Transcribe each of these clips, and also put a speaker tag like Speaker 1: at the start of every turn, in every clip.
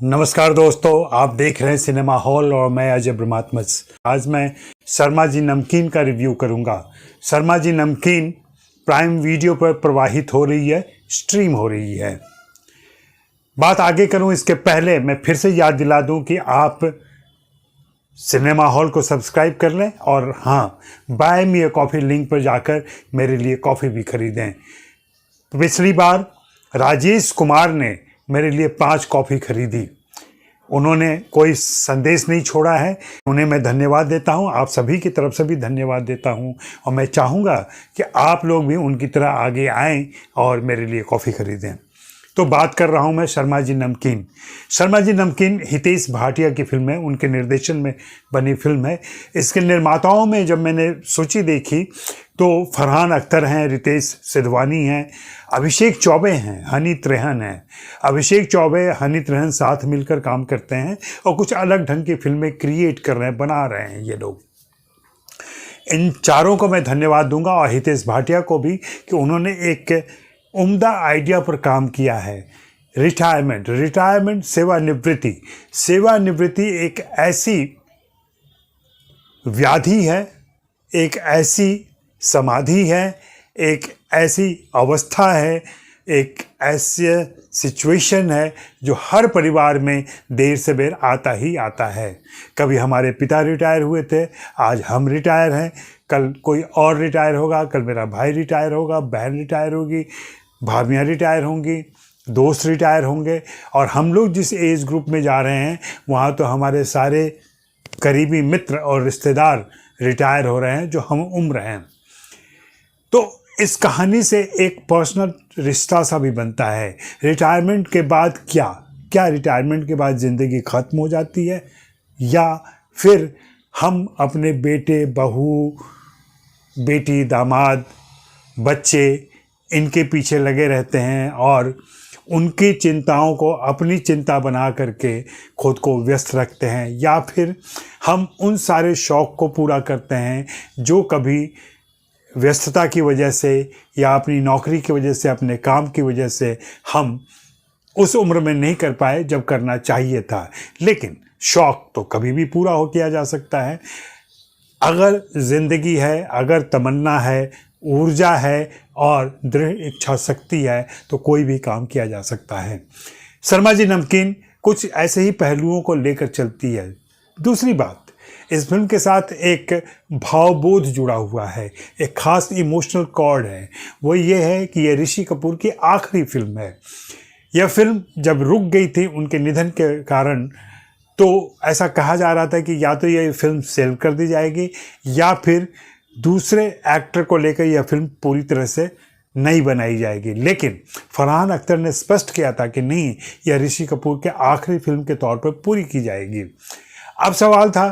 Speaker 1: नमस्कार दोस्तों, आप देख रहे हैं सिनेमा हॉल और मैं अजय ब्रह्मात्मज। आज मैं शर्मा जी नमकीन का रिव्यू करूंगा। शर्मा जी नमकीन प्राइम वीडियो पर प्रवाहित हो रही है, स्ट्रीम हो रही है। बात आगे करूं इसके पहले मैं फिर से याद दिला दूं कि आप सिनेमा हॉल को सब्सक्राइब कर लें और हाँ, buy me a coffee link पर जाकर मेरे लिए कॉफ़ी भी खरीदें। पिछली बार राजेश कुमार ने मेरे लिए 5 कॉफ़ी खरीदी। उन्होंने कोई संदेश नहीं छोड़ा है, उन्हें मैं धन्यवाद देता हूं। आप सभी की तरफ से भी धन्यवाद देता हूं और मैं चाहूँगा कि आप लोग भी उनकी तरह आगे आएं और मेरे लिए कॉफ़ी खरीदें। तो बात कर रहा हूं मैं शर्मा जी नमकीन। शर्मा जी नमकीन हितेश भाटिया की फिल्म है, उनके निर्देशन में बनी फिल्म है। इसके निर्माताओं में जब मैंने सूची देखी तो फरहान अख्तर हैं, रितेश सिधवानी हैं, अभिषेक चौबे हैं, हनी त्रेहन हैं। अभिषेक चौबे, हनी त्रेहन साथ मिलकर काम करते हैं और कुछ अलग ढंग की फिल्में क्रिएट कर रहे हैं, बना रहे हैं ये लोग। इन चारों को मैं धन्यवाद दूंगा और हितेश भाटिया को भी कि उन्होंने एक उम्दा आइडिया पर काम किया है। रिटायरमेंट सेवानिवृत्ति एक ऐसी व्याधि है, एक ऐसी समाधि है, एक ऐसी अवस्था है, एक ऐसी सिचुएशन है जो हर परिवार में देर से बेर आता ही आता है। कभी हमारे पिता रिटायर हुए थे, आज हम रिटायर हैं, कल कोई और रिटायर होगा, कल मेरा भाई रिटायर होगा, बहन रिटायर होगी, भाभियाँ रिटायर होंगी, दोस्त रिटायर होंगे और हम लोग जिस एज ग्रुप में जा रहे हैं वहाँ तो हमारे सारे करीबी मित्र और रिश्तेदार रिटायर हो रहे हैं जो हम उम्र हैं। तो इस कहानी से एक पर्सनल रिश्ता सा भी बनता है। रिटायरमेंट के बाद क्या रिटायरमेंट के बाद ज़िंदगी ख़त्म हो जाती है या फिर हम अपने बेटे, बहू, बेटी, दामाद, बच्चे इनके पीछे लगे रहते हैं और उनकी चिंताओं को अपनी चिंता बना करके खुद को व्यस्त रखते हैं, या फिर हम उन सारे शौक़ को पूरा करते हैं जो कभी व्यस्तता की वजह से या अपनी नौकरी की वजह से, अपने काम की वजह से हम उस उम्र में नहीं कर पाए जब करना चाहिए था। लेकिन शौक़ तो कभी भी पूरा हो किया जा सकता है। अगर ज़िंदगी है, अगर तमन्ना है, ऊर्जा है और दृढ़ इच्छा शक्ति है तो कोई भी काम किया जा सकता है। शर्मा जी नमकीन कुछ ऐसे ही पहलुओं को लेकर चलती है। दूसरी बात, इस फिल्म के साथ एक भावबोध जुड़ा हुआ है, एक ख़ास इमोशनल कॉर्ड है। वो ये है कि ये ऋषि कपूर की आखिरी फिल्म है। यह फिल्म जब रुक गई थी उनके निधन के कारण तो ऐसा कहा जा रहा था कि या तो ये फिल्म सेल कर दी जाएगी या फिर दूसरे एक्टर को लेकर यह फिल्म पूरी तरह से नहीं बनाई जाएगी। लेकिन फरहान अख्तर ने स्पष्ट किया था कि नहीं, यह ऋषि कपूर के आखिरी फिल्म के तौर पर पूरी की जाएगी। अब सवाल था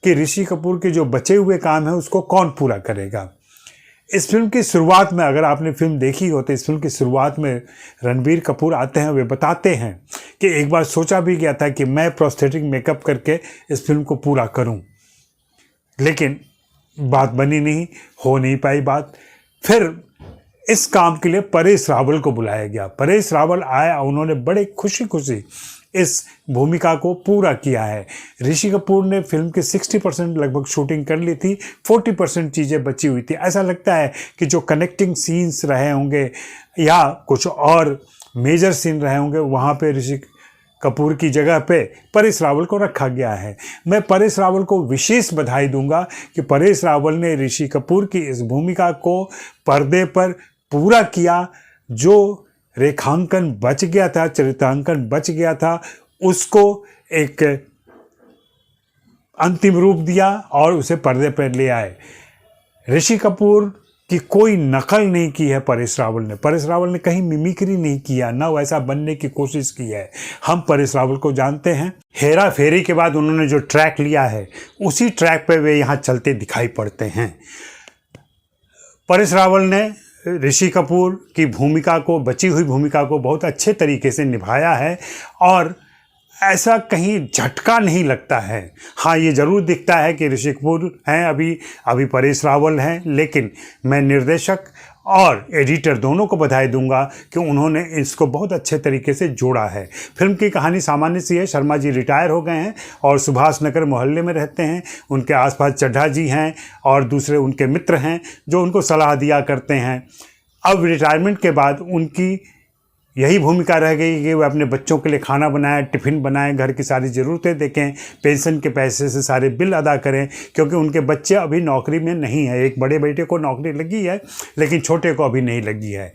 Speaker 1: कि ऋषि कपूर के जो बचे हुए काम हैं उसको कौन पूरा करेगा। इस फिल्म की शुरुआत में, अगर आपने फिल्म देखी हो तो इस फिल्म की शुरुआत में रणबीर कपूर आते हैं। वे बताते हैं कि एक बार सोचा भी गया था कि मैं प्रोस्थेटिक मेकअप करके इस फिल्म को पूरा करूं, लेकिन बात बनी नहीं, हो नहीं पाई बात। फिर इस काम के लिए परेश रावल को बुलाया गया। परेश रावल आया, उन्होंने बड़े खुशी खुशी इस भूमिका को पूरा किया है। ऋषि कपूर ने फिल्म की 60% लगभग शूटिंग कर ली थी, 40% चीज़ें बची हुई थी। ऐसा लगता है कि जो कनेक्टिंग सीन्स रहे होंगे या कुछ और मेजर सीन रहे होंगे वहाँ पे ऋषि कपूर की जगह पे परेश रावल को रखा गया है। मैं परेश रावल को विशेष बधाई दूंगा कि परेश रावल ने ऋषि कपूर की इस भूमिका को पर्दे पर पूरा किया। जो रेखांकन बच गया था, चरित्रांकन बच गया था, उसको एक अंतिम रूप दिया और उसे पर्दे पर ले आए। ऋषि कपूर की कोई नकल नहीं की है परेश रावल ने। परेश रावल ने कहीं मिमिक्री नहीं किया, ना वैसा बनने की कोशिश की है। हम परेश रावल को जानते हैं। हेरा फेरी के बाद उन्होंने जो ट्रैक लिया है उसी ट्रैक पे वे यहाँ चलते दिखाई पड़ते हैं। परेश रावल ने ऋषि कपूर की भूमिका को, बची हुई भूमिका को बहुत अच्छे तरीके से निभाया है और ऐसा कहीं झटका नहीं लगता है। हाँ, ये ज़रूर दिखता है कि ऋषि कपूर हैं, अभी परेश रावल हैं, लेकिन मैं निर्देशक और एडिटर दोनों को बधाई दूंगा कि उन्होंने इसको बहुत अच्छे तरीके से जोड़ा है। फिल्म की कहानी सामान्य सी है। शर्मा जी रिटायर हो गए हैं और सुभाष नगर मोहल्ले में रहते हैं। उनके आसपास चड्ढा जी हैं और दूसरे उनके मित्र हैं जो उनको सलाह दिया करते हैं। अब रिटायरमेंट के बाद उनकी यही भूमिका रह गई कि वे अपने बच्चों के लिए खाना बनाएं, टिफ़िन बनाएं, घर की सारी ज़रूरतें देखें, पेंशन के पैसे से सारे बिल अदा करें, क्योंकि उनके बच्चे अभी नौकरी में नहीं है। एक बड़े बेटे को नौकरी लगी है लेकिन छोटे को अभी नहीं लगी है।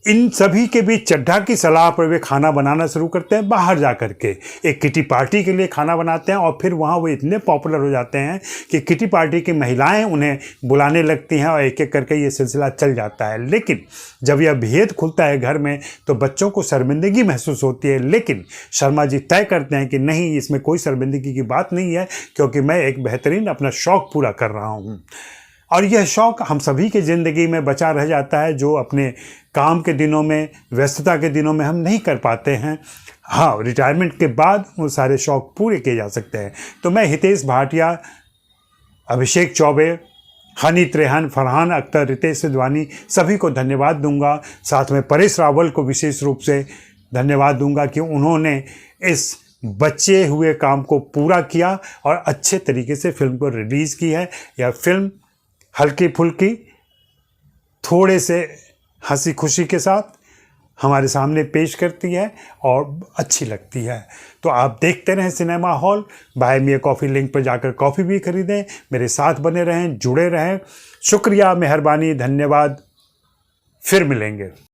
Speaker 1: इन सभी के बीच चड्ढा की सलाह पर वे खाना बनाना शुरू करते हैं बाहर जा कर के। एक किटी पार्टी के लिए खाना बनाते हैं और फिर वहाँ वो इतने पॉपुलर हो जाते हैं कि किटी पार्टी की महिलाएं उन्हें बुलाने लगती हैं और एक एक करके ये सिलसिला चल जाता है। लेकिन जब यह भेद खुलता है घर में तो बच्चों को शर्मिंदगी महसूस होती है, लेकिन शर्मा जी तय करते हैं कि नहीं, इसमें कोई शर्मिंदगी की बात नहीं है, क्योंकि मैं एक बेहतरीन अपना शौक़ पूरा कर रहा हूँ। और यह शौक़ हम सभी की ज़िंदगी में बचा रह जाता है जो अपने काम के दिनों में, व्यस्तता के दिनों में हम नहीं कर पाते हैं। हाँ, रिटायरमेंट के बाद वो सारे शौक़ पूरे किए जा सकते हैं। तो मैं हितेश भाटिया, अभिषेक चौबे, हनी त्रेहन, फरहान अख्तर, रितेश सिद्धवानी सभी को धन्यवाद दूंगा। साथ में परेश रावल को विशेष रूप से धन्यवाद दूंगा कि उन्होंने इस बचे हुए काम को पूरा किया और अच्छे तरीके से फिल्म को रिलीज़ की है। यह फिल्म हल्की फुल्की, थोड़े से हंसी खुशी के साथ हमारे सामने पेश करती है और अच्छी लगती है। तो आप देखते रहें cinema hall. Buy me a coffee link पर जाकर कॉफ़ी भी खरीदें। मेरे साथ बने रहें, जुड़े रहें। शुक्रिया, मेहरबानी, धन्यवाद। फिर मिलेंगे।